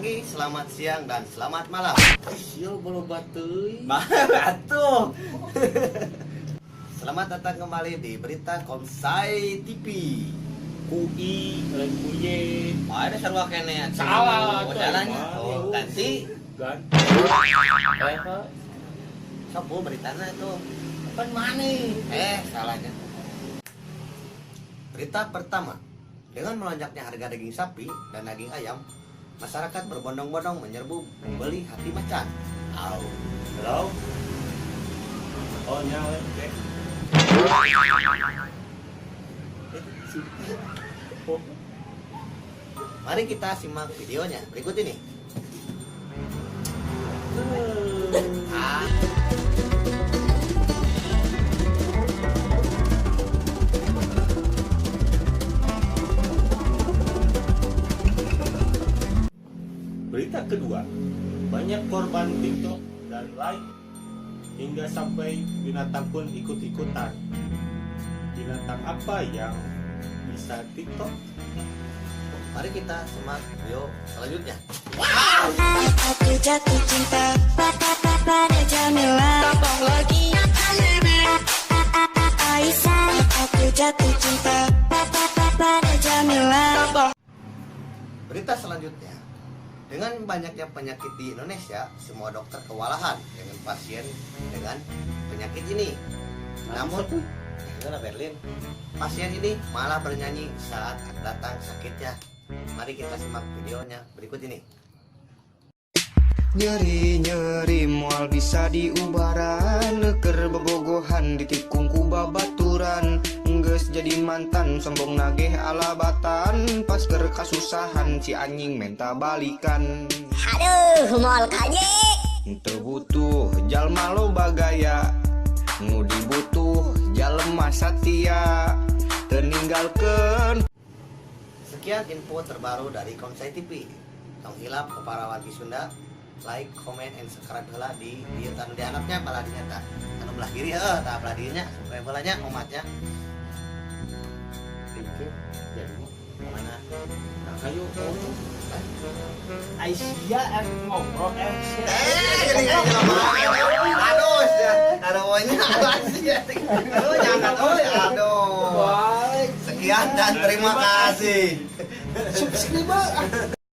pagi, selamat siang, dan selamat malam. Yo bolo batuy. Batu. Selamat datang kembali di Berita Komsai TV. Kui, lain kuye. Ada sarua kene. Salah, tuh, jalannya. emang. Oh, ganti. Ganti. Sopo beritana itu. Apaan mana? Salahnya. Berita pertama. Dengan melonjaknya harga daging sapi dan daging ayam, masyarakat berbondong-bondong menyerbu membeli hati macan. Au. Hello? Oh nyawa, oke. Mari kita simak videonya berikut ini. Ah. Berita kedua, banyak korban TikTok dan like hingga sampai binatang pun ikut-ikutan. Binatang apa yang bisa TikTok? Mari kita simak video selanjutnya. Aku jatuh cinta pada Jamila. Topong lagi Aisyah. Aku jatuh cinta pada Jamila. Berita selanjutnya. Dengan banyaknya penyakit di Indonesia, semua dokter kewalahan dengan pasien dengan penyakit ini. Namun, Berlin, pasien ini malah bernyanyi saat datang sakitnya. Mari kita simak videonya berikut ini. Nyeri-nyeri mual bisa diubaran, neker bebogohan ditikung ku babaturan. Enggeus jadi mantan sombong nageh alabatan, pas ker kasusahan si anjing menta balikan. Aduh, mal kaje. Teu butuh jalma loba gaya, nu dibutuh jalma satia, teu ninggalkeun. Sekian info terbaru dari Komsai TV. Tong hilap ke para wargi Sunda, like, comment, and subscribe heula di dieu tanu di anaknya pala dinyata. Anu belah kiri tah belah dirinya, supaya bolanya umatnya. Jadi Mana? ayo Aisyah ngobrol Jadi aduh, ada wanya, aduh jangan, aduh. Baik. Sekian dan terima kasih. Subscribe.